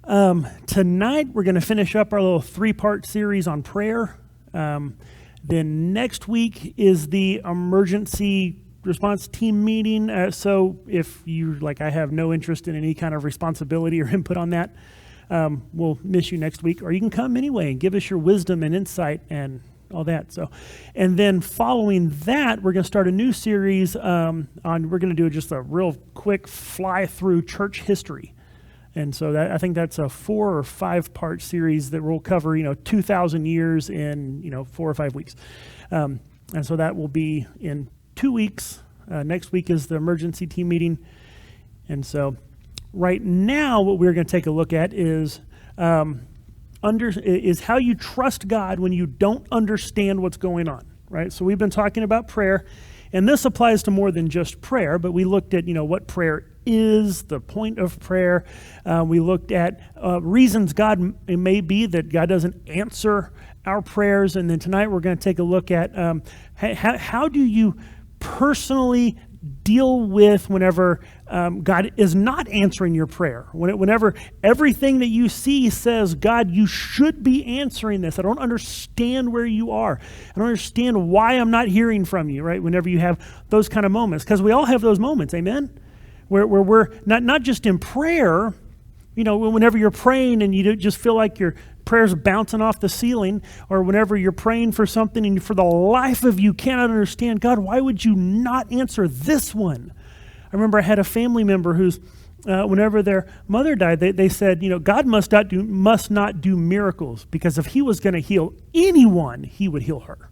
Tonight, we're going to finish up our little 3-part series on prayer. Then next week is the emergency response team meeting. So if you, like I have no interest in any kind of responsibility or input on that, we'll miss you next week. Or you can come anyway and give us your wisdom and insight and all that. So, and then following that, we're going to start a new series we're going to do just a real quick fly through church history. And so I think that's a 4 or 5 part series that will cover, 2,000 years in, 4 or 5 weeks. And so that will be in 2 weeks. Next week is the emergency team meeting. And so right now, what we're going to take a look at is how you trust God when you don't understand what's going on, right? So we've been talking about prayer, and this applies to more than just prayer, but we looked at, what prayer is, the point of prayer. We looked at reasons it may be that God doesn't answer our prayers, and then tonight we're going to take a look at how do you personally deal with whenever God is not answering your prayer. Whenever everything that you see says, God, you should be answering this. I don't understand where you are. I don't understand why I'm not hearing from you, right? Whenever you have those kind of moments. Because we all have those moments, amen? Where we're not just in prayer, whenever you're praying and you just feel like your prayer's bouncing off the ceiling, or whenever you're praying for something and for the life of you cannot understand, God, why would you not answer this one? I remember I had a family member who's, whenever their mother died, they said, God must not do miracles, because if he was going to heal anyone, he would heal her,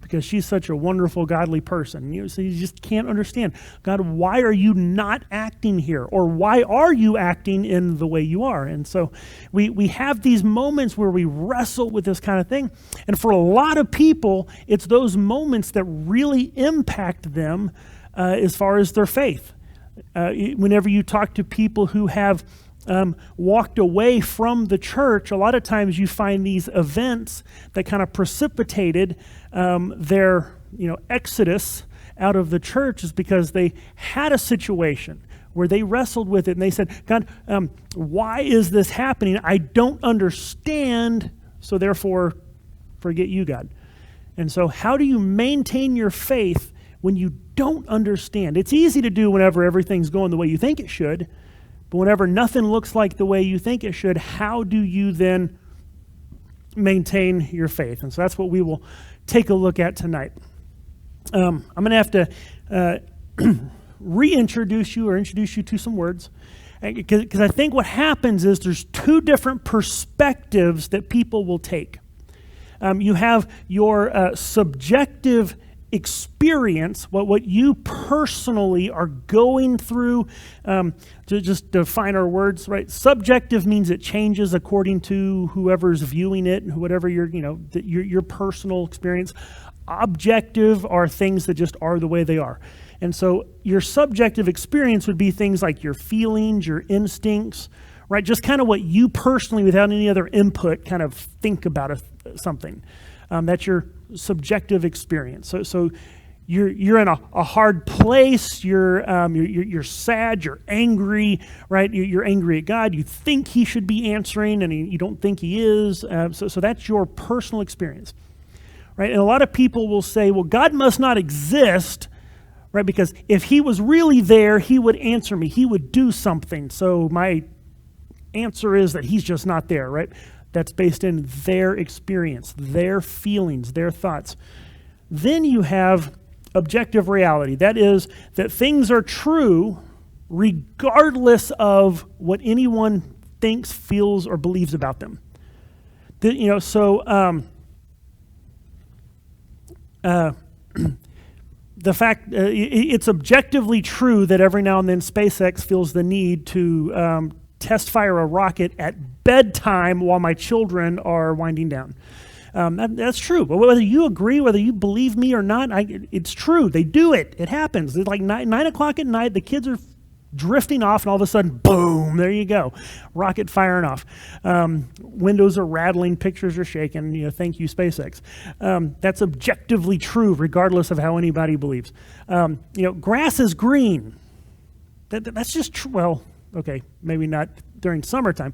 because she's such a wonderful, godly person. So you just can't understand. God, why are you not acting here? Or why are you acting in the way you are? And so we have these moments where we wrestle with this kind of thing. And for a lot of people, it's those moments that really impact them as far as their faith. Whenever you talk to people who have walked away from the church, a lot of times you find these events that kind of precipitated their exodus out of the church is because they had a situation where they wrestled with it and they said, God, why is this happening? I don't understand, so therefore forget you, God. And so how do you maintain your faith when you don't understand? It's easy to do whenever everything's going the way you think it should. But whenever nothing looks like the way you think it should, how do you then maintain your faith? And so that's what we will take a look at tonight. I'm going to have to reintroduce you or introduce you to some words, because I think what happens is there's 2 different perspectives that people will take. You have your subjective experience, what you personally are going through, to just define our words, right? Subjective means it changes according to whoever's viewing it and whatever your personal experience. Objective are things that just are the way they are. And so your subjective experience would be things like your feelings, your instincts, right? Just kind of what you personally, without any other input, kind of think about something. That's your subjective experience. So you're in a hard place. You're sad. You're angry, right? You're angry at God. You think He should be answering, and you don't think He is. So that's your personal experience, right? And a lot of people will say, "Well, God must not exist, right? Because if He was really there, He would answer me. He would do something. So my answer is that He's just not there, right?" That's based in their experience, their feelings, their thoughts. Then you have objective reality. That is, that things are true regardless of what anyone thinks, feels, or believes about them. The fact it's objectively true that every now and then SpaceX feels the need to test fire a rocket at bedtime while my children are winding down. That's true. But whether you agree, whether you believe me or not, it's true. They do it. It happens. It's like 9 o'clock at night. The kids are drifting off, and all of a sudden, boom, there you go. Rocket firing off. Windows are rattling. Pictures are shaking. Thank you, SpaceX. That's objectively true, regardless of how anybody believes. Grass is green. That's just true. Well, Okay, maybe not during summertime.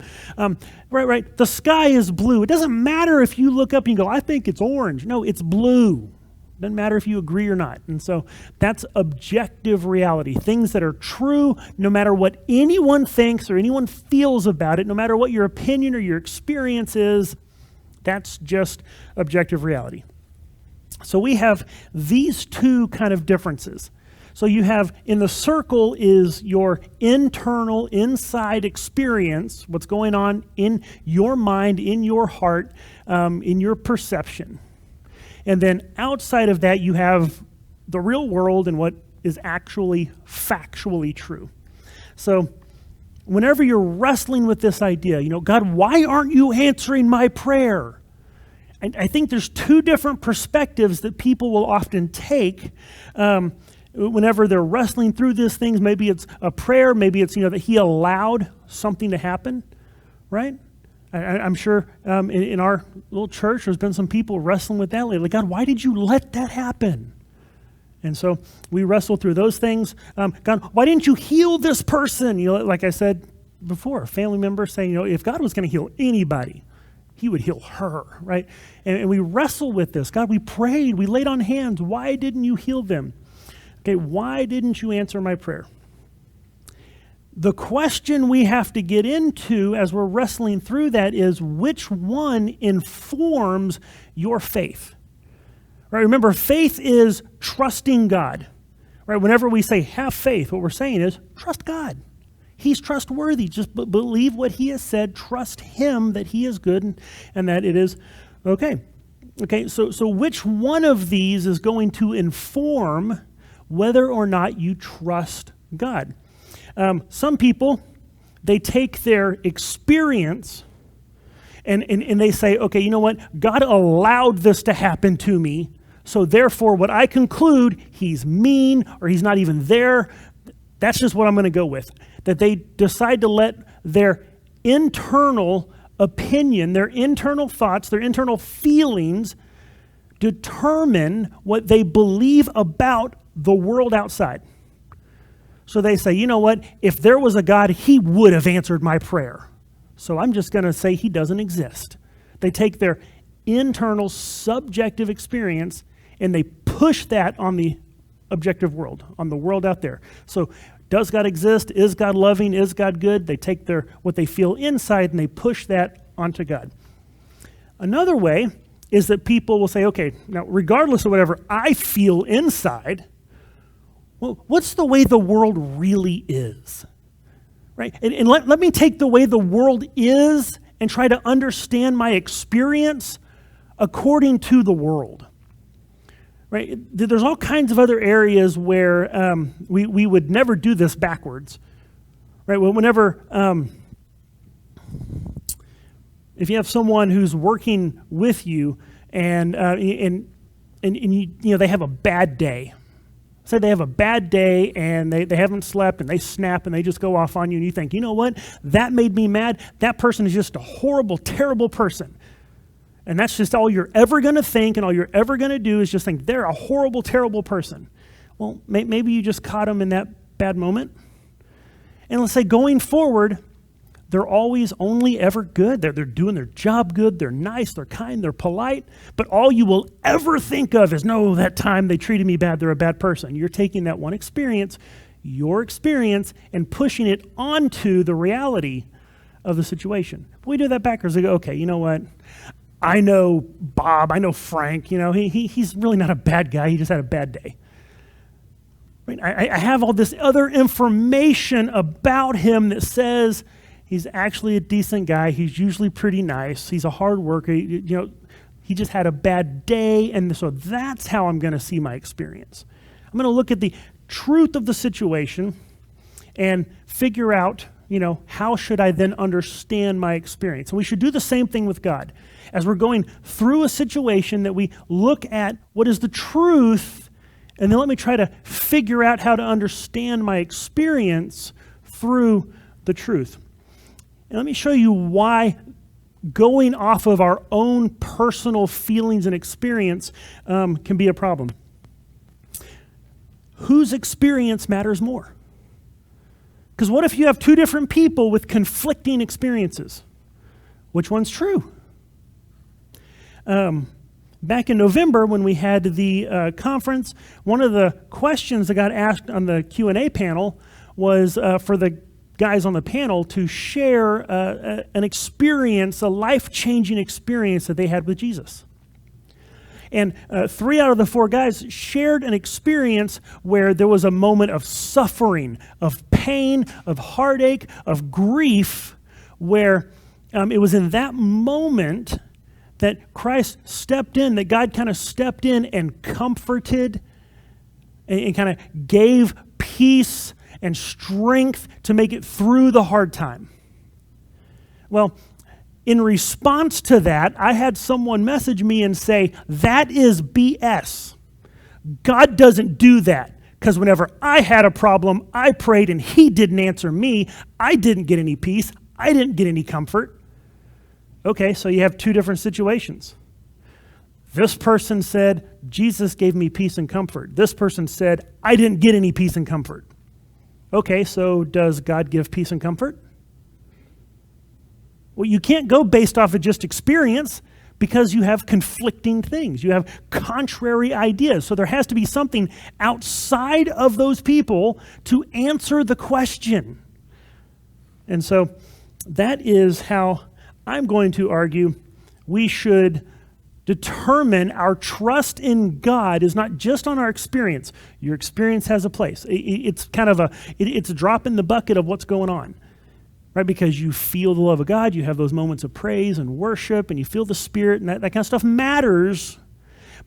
Right. The sky is blue. It doesn't matter if you look up and you go, I think it's orange. No, it's blue. Doesn't matter if you agree or not. And so that's objective reality. Things that are true, no matter what anyone thinks or anyone feels about it, no matter what your opinion or your experience is, that's just objective reality. So we have these two kind of differences. So you have in the circle is your internal, inside experience, what's going on in your mind, in your heart, in your perception. And then outside of that, you have the real world and what is actually factually true. So whenever you're wrestling with this idea, God, why aren't you answering my prayer? And I think there's two different perspectives that people will often take whenever they're wrestling through these things. Maybe it's a prayer, maybe it's that he allowed something to happen, right? I'm sure in our little church there's been some people wrestling with that lately. God, why did you let that happen? And so we wrestle through those things. God, why didn't you heal this person? Like I said before, a family member saying, if God was going to heal anybody, he would heal her, right? And we wrestle with this. God, we prayed, we laid on hands. Why didn't you heal them? Okay, why didn't you answer my prayer? The question we have to get into as we're wrestling through that is, which one informs your faith? Right? Remember, faith is trusting God. Right? Whenever we say have faith, what we're saying is trust God. He's trustworthy. Just believe what he has said. Trust him that he is good and that it is okay. Okay, so which one of these is going to inform whether or not you trust God? Some people, they take their experience and they say, okay, you know what? God allowed this to happen to me, so therefore what I conclude, he's mean or he's not even there. That's just what I'm going to go with. That they decide to let their internal opinion, their internal thoughts, their internal feelings determine what they believe about the world outside. So they say, you know what, if there was a God, he would have answered my prayer. So I'm just going to say he doesn't exist. They take their internal subjective experience and they push that on the objective world, on the world out there. So does God exist? Is God loving? Is God good? They take what they feel inside and they push that onto God. Another way is that people will say, okay, now regardless of whatever I feel inside, well, what's the way the world really is? Right? And let me take the way the world is and try to understand my experience according to the world. Right? There's all kinds of other areas where we would never do this backwards. Right? Well, whenever if you have someone who's working with you and they have a bad day. Say they have a bad day and they haven't slept and they snap and they just go off on you and you think, you know what? That made me mad. That person is just a horrible, terrible person. And that's just all you're ever going to think and all you're ever going to do is just think they're a horrible, terrible person. Well, maybe you just caught them in that bad moment. And let's say going forward, they're always only ever good. They're doing their job good. They're nice. They're kind. They're polite. But all you will ever think of is, no, that time they treated me bad. They're a bad person. You're taking that one experience, your experience, and pushing it onto the reality of the situation. But we do that backwards. We go, okay, you know what? I know Bob. I know Frank. He's really not a bad guy. He just had a bad day. Right? I have all this other information about him that says he's actually a decent guy. He's usually pretty nice. He's a hard worker. He just had a bad day, and so that's how I'm going to see my experience. I'm going to look at the truth of the situation and figure out, how should I then understand my experience? And we should do the same thing with God. As we're going through a situation, that we look at what is the truth, and then let me try to figure out how to understand my experience through the truth. And let me show you why going off of our own personal feelings and experience can be a problem. Whose experience matters more? Because what if you have two different people with conflicting experiences? Which one's true? Back in November when we had the conference, one of the questions that got asked on the Q&A panel was for the guys on the panel to share an experience, a life-changing experience that they had with Jesus. And 3 out of the 4 guys shared an experience where there was a moment of suffering, of pain, of heartache, of grief, where it was in that moment that Christ stepped in, that God kind of stepped in and comforted and kind of gave peace and strength to make it through the hard time. Well, in response to that, I had someone message me and say, that is BS. God doesn't do that, because whenever I had a problem, I prayed and he didn't answer me. I didn't get any peace. I didn't get any comfort. Okay, so you have two different situations. This person said, Jesus gave me peace and comfort. This person said, I didn't get any peace and comfort. Okay, so does God give peace and comfort? Well, you can't go based off of just experience because you have conflicting things. You have contrary ideas. So there has to be something outside of those people to answer the question. And so that is how I'm going to argue we should determine our trust in God is not just on our experience. Your experience has a place. It's kind of it's a drop in the bucket of what's going on. Right, because you feel the love of God, you have those moments of praise and worship, and you feel the Spirit, and that kind of stuff matters.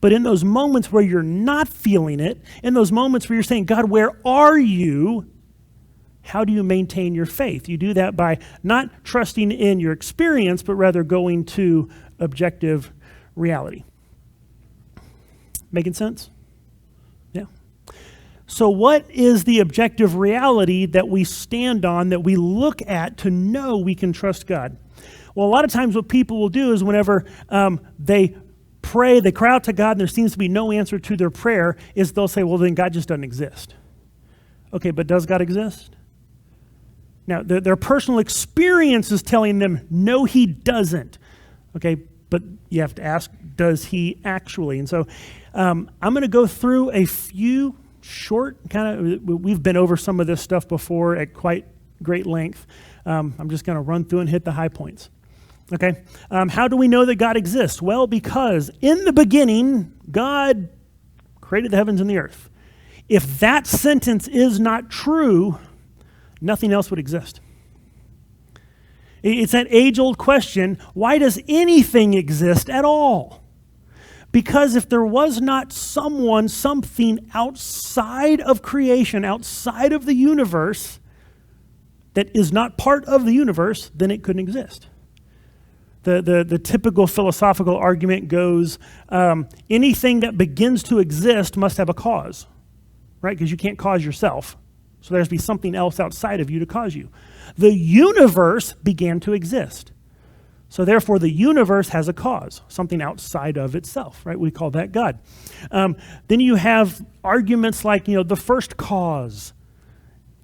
But in those moments where you're not feeling it, in those moments where you're saying, God, where are you? How do you maintain your faith? You do that by not trusting in your experience, but rather going to objective reality. Making sense? Yeah. So what is the objective reality that we stand on, that we look at to know we can trust God? Well, a lot of times what people will do is whenever they pray, they cry out to God and there seems to be no answer to their prayer, is they'll say, well, then God just doesn't exist. Okay, but does God exist? Now, their personal experience is telling them, no, he doesn't. Okay, but you have to ask, does he actually? And so I'm going to go through a few short we've been over some of this stuff before at quite great length. I'm just going to run through and hit the high points. Okay, how do we know that God exists? Well, because in the beginning, God created the heavens and the earth. If that sentence is not true, nothing else would exist. It's that age-old question, why does anything exist at all? Because if there was not something outside of creation, outside of the universe, that is not part of the universe, then it couldn't exist. The typical philosophical argument goes, anything that begins to exist must have a cause, right? Because you can't cause yourself. So there has to be something else outside of you to cause you. The universe began to exist. So therefore, the universe has a cause, something outside of itself, right? We call that God. Then you have arguments like, the first cause.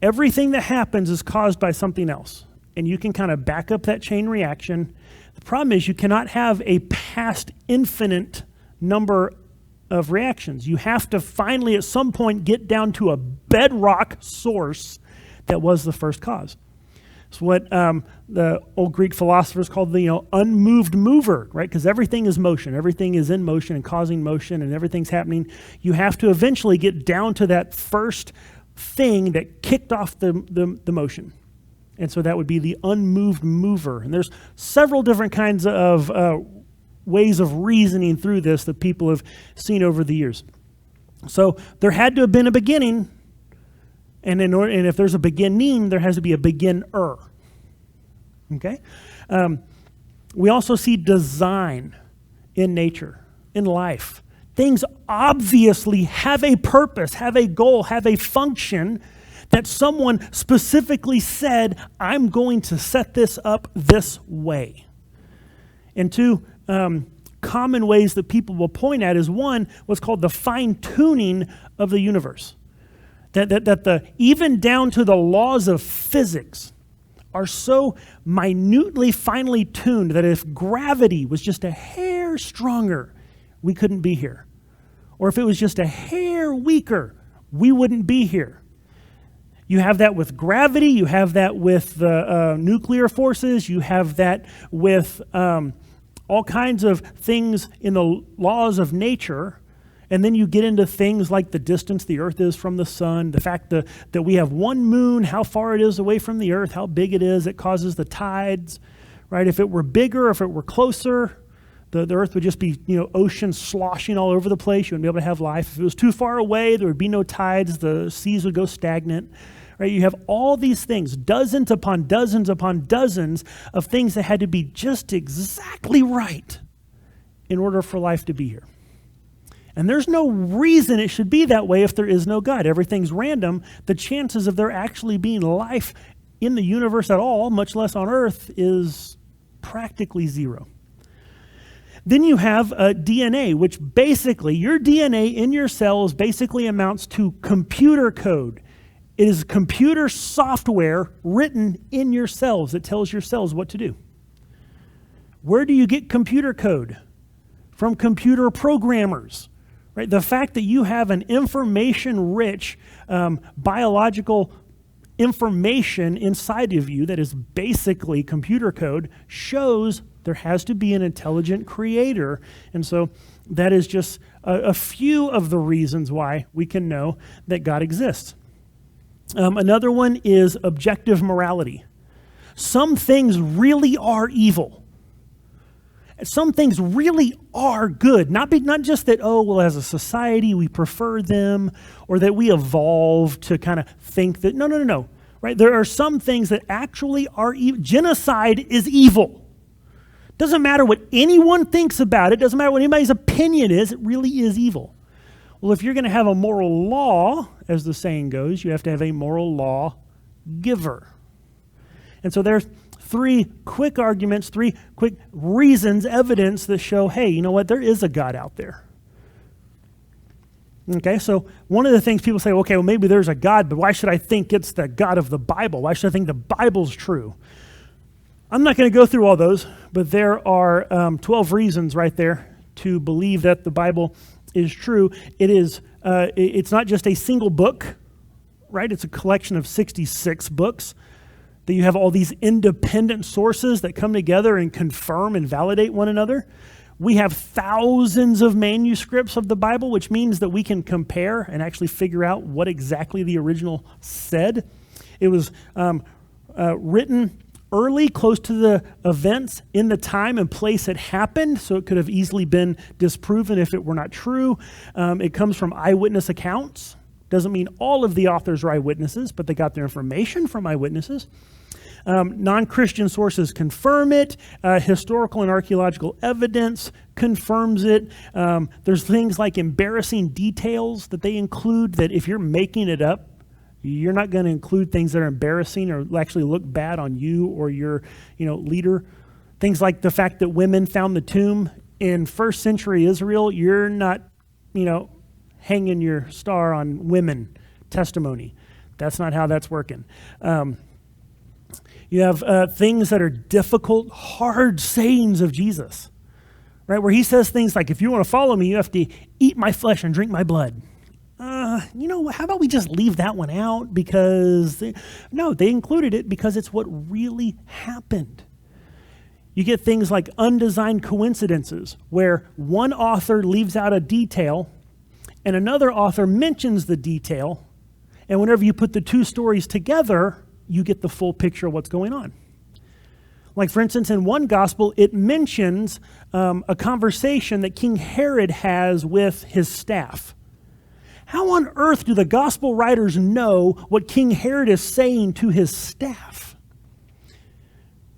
Everything that happens is caused by something else. And you can kind of back up that chain reaction. The problem is you cannot have a past infinite number of reactions. You have to finally, at some point, get down to a bedrock source that was the first cause. It's what the old Greek philosophers called the unmoved mover, right? Because everything is motion. Everything is in motion and causing motion, and everything's happening. You have to eventually get down to that first thing that kicked off the motion. And so that would be the unmoved mover. And there's several different kinds of ways of reasoning through this that people have seen over the years. So there had to have been a beginning, and if there's a beginning, there has to be a beginner. Okay? We also see design in nature, in life. Things obviously have a purpose, have a goal, have a function that someone specifically said, I'm going to set this up this way. And two common ways that people will point at is one, what's called the fine-tuning of the universe. That even down to the laws of physics are so minutely finely tuned that if gravity was just a hair stronger, we couldn't be here. Or if it was just a hair weaker, we wouldn't be here. You have that with gravity, you have that with the nuclear forces, you have that with all kinds of things in the laws of nature. And then you get into things like the distance the earth is from the sun, the fact that we have one moon, how far it is away from the earth, how big it is, it causes the tides, right? If it were bigger, if it were closer, the earth would just be, oceans sloshing all over the place. You wouldn't be able to have life. If it was too far away, there would be no tides, the seas would go stagnant, right? You have all these things, dozens upon dozens upon dozens of things that had to be just exactly right in order for life to be here. And there's no reason it should be that way if there is no God. Everything's random. The chances of there actually being life in the universe at all, much less on Earth, is practically zero. Then you have DNA, which basically, your DNA in your cells basically amounts to computer code. It is computer software written in your cells that tells your cells what to do. Where do you get computer code? From computer programmers. Right? The fact that you have an information-rich biological information inside of you that is basically computer code shows there has to be an intelligent creator. And so that is just a few of the reasons why we can know that God exists. Another one is objective morality. Some things really are evil. Some things really are good. Not just that, as a society we prefer them, or that we evolved to kind of think that, no. Right? There are some things that actually are evil. Genocide is evil. Doesn't matter what anyone thinks about it. Doesn't matter what anybody's opinion is. It really is evil. Well, if you're going to have a moral law, as the saying goes, you have to have a moral law giver. And so there's three quick arguments, three quick reasons, evidence that show, hey, you know what? There is a God out there. Okay, so one of the things people say, okay, well, maybe there's a God, but why should I think it's the God of the Bible? Why should I think the Bible's true? I'm not going to go through all those, but there are 12 reasons right there to believe that the Bible is true. It's not just a single book, right? It's a collection of 66 books. That you have all these independent sources that come together and confirm and validate one another. We have thousands of manuscripts of the Bible, which means that we can compare and actually figure out what exactly the original said. It was written early, close to the events in the time and place it happened, so it could have easily been disproven if it were not true. It comes from eyewitness accounts. Doesn't mean all of the authors are eyewitnesses, but they got their information from eyewitnesses. Non-Christian sources confirm it. Historical and archaeological evidence confirms it. There's things like embarrassing details that they include that if you're making it up, you're not going to include things that are embarrassing or actually look bad on you or your leader. Things like the fact that women found the tomb in first century Israel. You're not, hanging your star on women testimony. That's not how that's working. You have things that are difficult, hard sayings of Jesus, right? Where he says things like, if you want to follow me, you have to eat my flesh and drink my blood. How about we just leave that one out? Because, they included it because it's what really happened. You get things like undesigned coincidences, where one author leaves out a detail and another author mentions the detail, and whenever you put the two stories together, you get the full picture of what's going on. Like, for instance, in one gospel, it mentions a conversation that King Herod has with his staff. How on earth do the gospel writers know what King Herod is saying to his staff?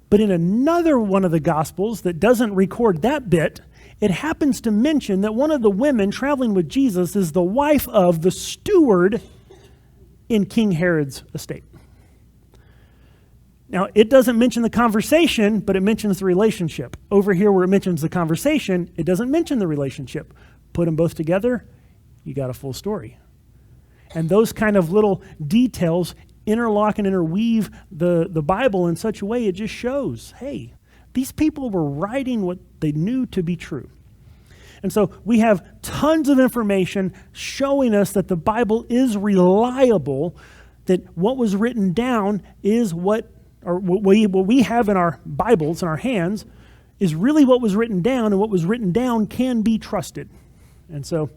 But in another one of the gospels that doesn't record that bit, it happens to mention that one of the women traveling with Jesus is the wife of the steward in King Herod's estate. Now, it doesn't mention the conversation, but it mentions the relationship. Over here where it mentions the conversation, it doesn't mention the relationship. Put them both together, you got a full story. And those kind of little details interlock and interweave the Bible in such a way it just shows, hey, these people were writing what they knew to be true. And so we have tons of information showing us that the Bible is reliable, that what was written down is what we have in our Bibles, in our hands, is really what was written down, and what was written down can be trusted. And so,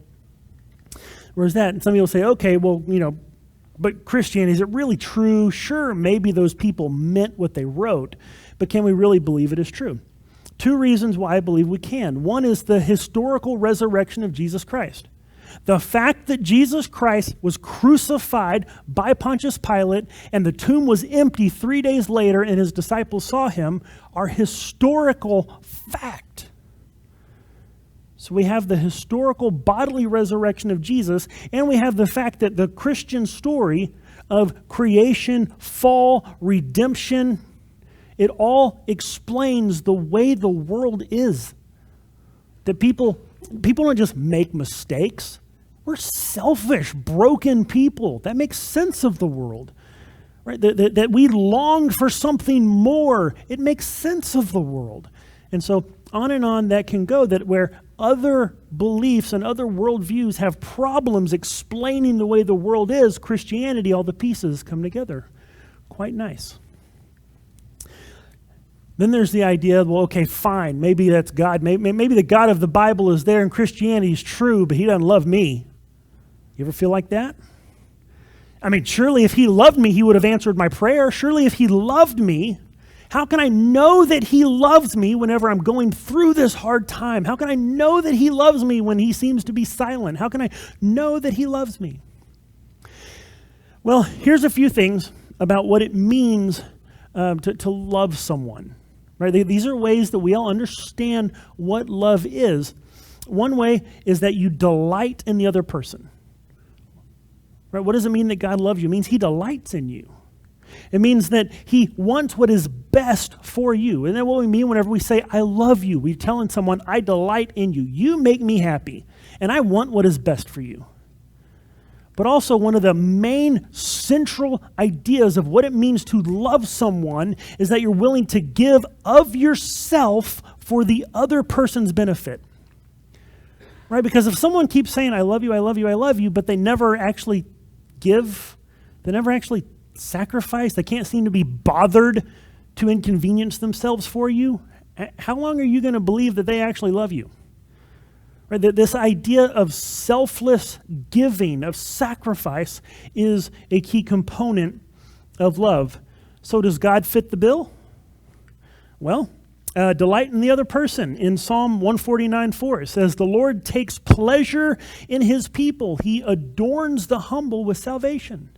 where's that? And some people say, okay, well, but Christianity, is it really true? Sure, maybe those people meant what they wrote, but can we really believe it is true? Two reasons why I believe we can. One is the historical resurrection of Jesus Christ. The fact that Jesus Christ was crucified by Pontius Pilate and the tomb was empty 3 days later and his disciples saw him are historical fact. So we have the historical bodily resurrection of Jesus, and we have the fact that the Christian story of creation, fall, redemption, it all explains the way the world is. That people don't just make mistakes. We're selfish, broken people. That makes sense of the world. Right? That we long for something more. It makes sense of the world. And so on that can go, that where other beliefs and other worldviews have problems explaining the way the world is, Christianity, all the pieces come together. Quite nice. Then there's the idea, well, okay, fine, maybe that's God. Maybe the God of the Bible is there and Christianity is true, but he doesn't love me. You ever feel like that? I mean, surely if he loved me, he would have answered my prayer. Surely if he loved me, how can I know that he loves me whenever I'm going through this hard time? How can I know that he loves me when he seems to be silent? How can I know that he loves me? Well, here's a few things about what it means to love someone. Right? These are ways that we all understand what love is. One way is that you delight in the other person. Right? What does it mean that God loves you? It means he delights in you. It means that he wants what is best for you. Isn't that what we mean whenever we say, I love you? We're telling someone, I delight in you. You make me happy, and I want what is best for you. But also one of the main central ideas of what it means to love someone is that you're willing to give of yourself for the other person's benefit. Right? Because if someone keeps saying, I love you, I love you, I love you, but they never actually give, they never actually sacrifice, they can't seem to be bothered to inconvenience themselves for you, how long are you going to believe that they actually love you? Right? This idea of selfless giving, of sacrifice, is a key component of love. So does God fit the bill? Well, delight in the other person. In Psalm 149:4, it says, the Lord takes pleasure in his people. He adorns the humble with salvation.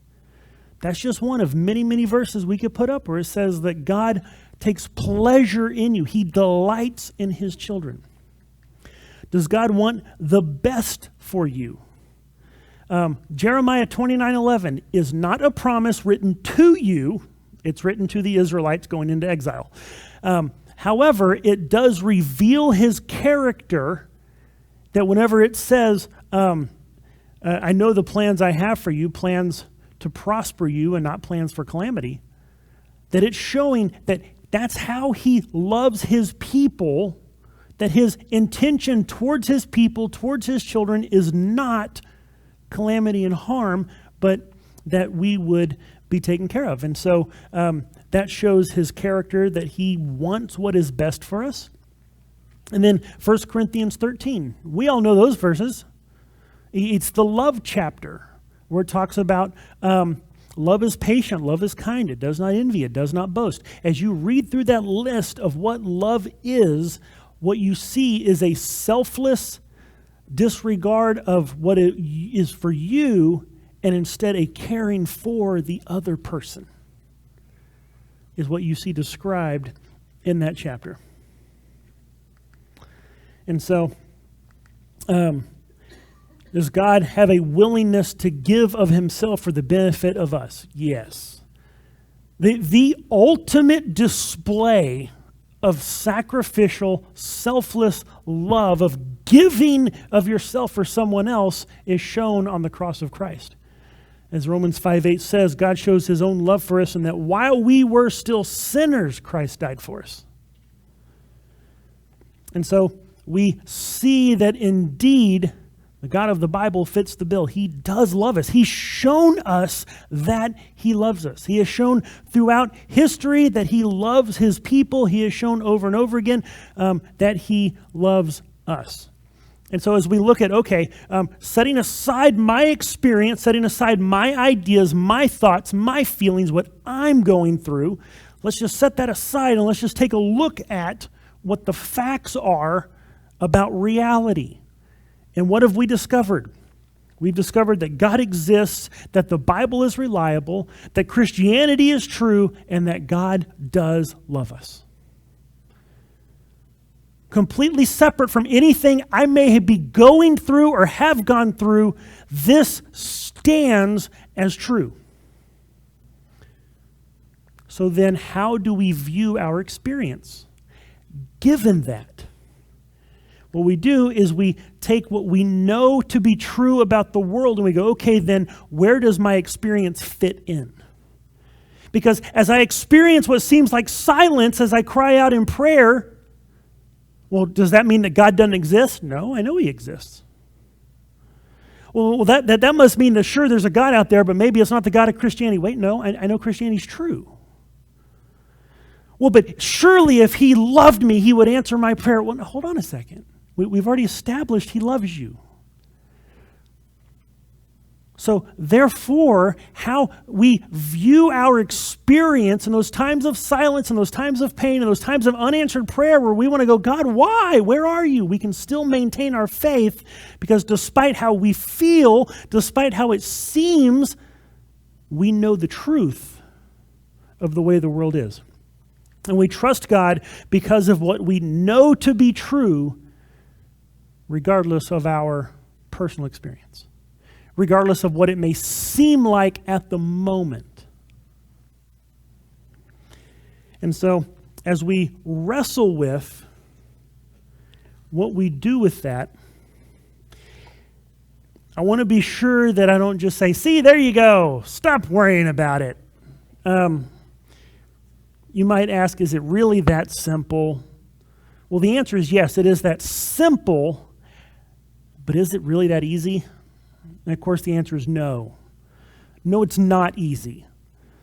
That's just one of many, many verses we could put up where it says that God takes pleasure in you. He delights in his children. Does God want the best for you? Jeremiah 29:11 is not a promise written to you. It's written to the Israelites going into exile. However, it does reveal his character, that whenever it says, I know the plans I have for you, plans to prosper you and not plans for calamity, that it's showing that that's how he loves his people, that his intention towards his people, towards his children, is not calamity and harm, but that we would be taken care of. And so that shows his character, that he wants what is best for us. And then 1 Corinthians 13. We all know those verses. It's the love chapter where it talks about love is patient, love is kind, it does not envy, it does not boast. As you read through that list of what love is, what you see is a selfless disregard of what it is for you, and instead a caring for the other person is what you see described in that chapter. And so, does God have a willingness to give of himself for the benefit of us? Yes. The ultimate display of sacrificial, selfless love, of giving of yourself for someone else, is shown on the cross of Christ. As Romans 5:8 says, God shows his own love for us in that while we were still sinners, Christ died for us. And so we see that indeed the God of the Bible fits the bill. He does love us. He's shown us that he loves us. He has shown throughout history that he loves his people. He has shown over and over again that he loves us. And so as we look at, setting aside my experience, setting aside my ideas, my thoughts, my feelings, what I'm going through, let's just set that aside and let's just take a look at what the facts are about reality. And what have we discovered? We've discovered that God exists, that the Bible is reliable, that Christianity is true, and that God does love us. Completely separate from anything I may be going through or have gone through, this stands as true. So then how do we view our experience? Given that, what we do is we take what we know to be true about the world and we go, okay, then where does my experience fit in? Because as I experience what seems like silence as I cry out in prayer, well, does that mean that God doesn't exist? No, I know he exists. Well, that must mean that sure, there's a God out there, but maybe it's not the God of Christianity. Wait, no, I know Christianity's true. Well, but surely if he loved me, he would answer my prayer. Well, hold on a second. We've already established he loves you. So therefore, how we view our experience in those times of silence and those times of pain and those times of unanswered prayer where we want to go, God, why? Where are you? We can still maintain our faith because despite how we feel, despite how it seems, we know the truth of the way the world is. And we trust God because of what we know to be true, regardless of our personal experience. Regardless of what it may seem like at the moment. And so, as we wrestle with what we do with that, I want to be sure that I don't just say, see, there you go, stop worrying about it. You might ask, is it really that simple? Well, the answer is yes, it is that simple, but is it really that easy? And of course, the answer is no. No, it's not easy.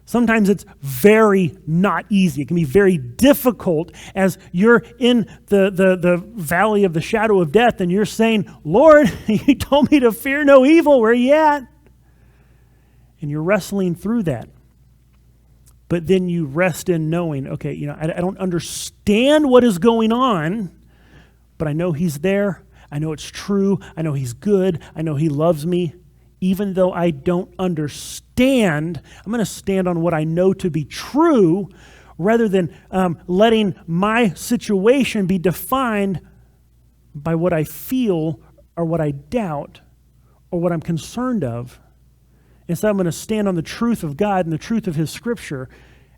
Sometimes it's very not easy. It can be very difficult as you're in the valley of the shadow of death and you're saying, Lord, you told me to fear no evil. Where are you at? And you're wrestling through that. But then you rest in knowing, okay, I don't understand what is going on, but I know he's there. I know it's true. I know he's good. I know he loves me. Even though I don't understand, I'm going to stand on what I know to be true rather than letting my situation be defined by what I feel or what I doubt or what I'm concerned of. Instead, I'm going to stand on the truth of God and the truth of his scripture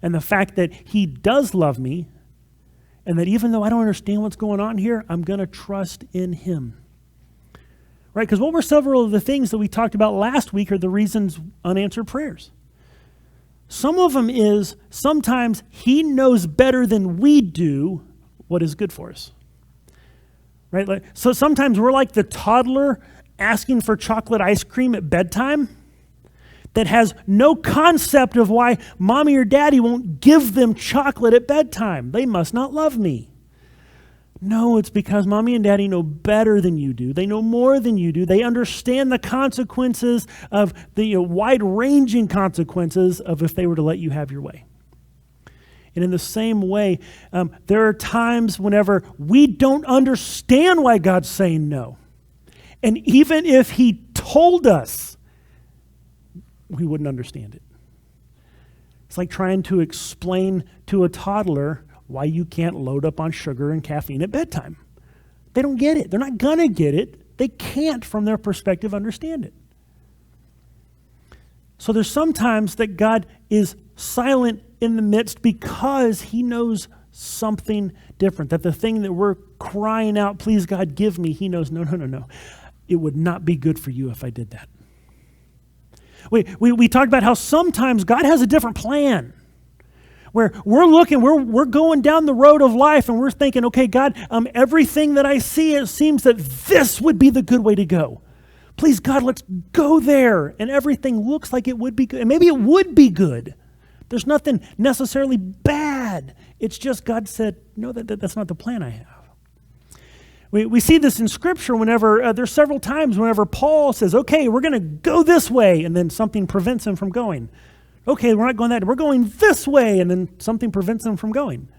and the fact that he does love me. And that even though I don't understand what's going on here, I'm going to trust in him. Right? Because what were several of the things that we talked about last week are the reasons unanswered prayers? Some of them is sometimes he knows better than we do what is good for us. Right? So sometimes we're like the toddler asking for chocolate ice cream at bedtime that has no concept of why mommy or daddy won't give them chocolate at bedtime. They must not love me. No, it's because mommy and daddy know better than you do. They know more than you do. They understand the consequences of the wide-ranging consequences of if they were to let you have your way. And in the same way, there are times whenever we don't understand why God's saying no. And even if he told us, we wouldn't understand it. It's like trying to explain to a toddler why you can't load up on sugar and caffeine at bedtime. They don't get it. They're not going to get it. They can't, from their perspective, understand it. So there's sometimes that God is silent in the midst because he knows something different. That the thing that we're crying out, please God, give me, he knows, no. It would not be good for you if I did that. We talked about how sometimes God has a different plan. Where we're looking, we're going down the road of life and we're thinking, okay, God, everything that I see, it seems that this would be the good way to go. Please, God, let's go there. And everything looks like it would be good. And maybe it would be good. There's nothing necessarily bad. It's just God said, no, that's not the plan I have. We see this in Scripture whenever, there's several times whenever Paul says, okay, we're going to go this way, and then something prevents him from going. Okay, we're not going that way. We're going this way, and then something prevents him from going.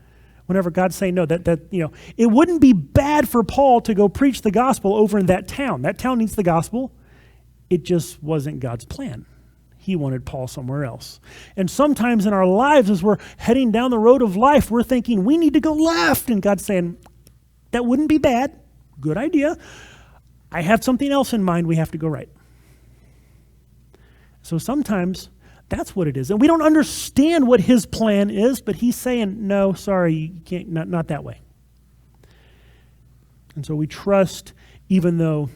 Whenever God's saying no, it wouldn't be bad for Paul to go preach the gospel over in that town. That town needs the gospel. It just wasn't God's plan. He wanted Paul somewhere else. And sometimes in our lives, as we're heading down the road of life, we're thinking we need to go left, and God's saying that wouldn't be bad. Good idea. I have something else in mind. We have to go right. So sometimes that's what it is. And we don't understand what his plan is, but he's saying, no, sorry, you can't, not that way. And so we trust even though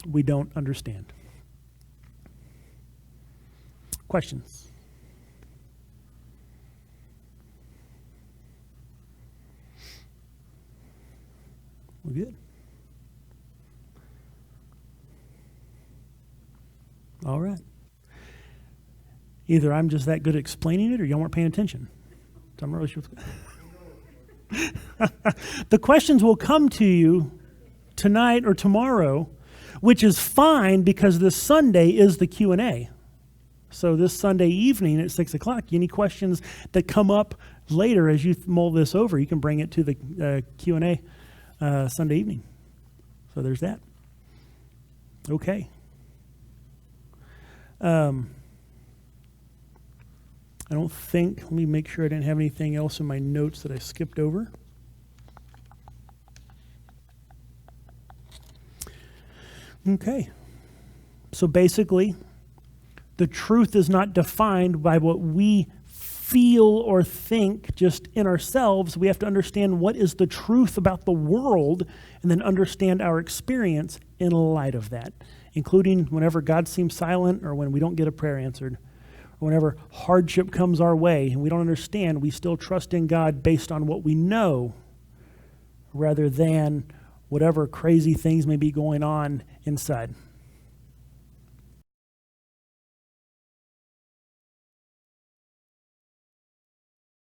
we don't understand. Questions? We're good. All right. Either I'm just that good at explaining it or y'all weren't paying attention. So I'm not really sure the questions will come to you tonight or tomorrow, which is fine because this Sunday is the Q&A. So this Sunday evening at 6 o'clock, any questions that come up later as you mull this over, you can bring it to the Q&A Sunday evening. So there's that. Okay. I don't think, let me make sure I didn't have anything else in my notes that I skipped over. Okay. So basically, the truth is not defined by what we feel or think just in ourselves. We have to understand what is the truth about the world and then understand our experience in light of that, including whenever God seems silent or when we don't get a prayer answered. Whenever hardship comes our way and we don't understand, we still trust in God based on what we know rather than whatever crazy things may be going on inside.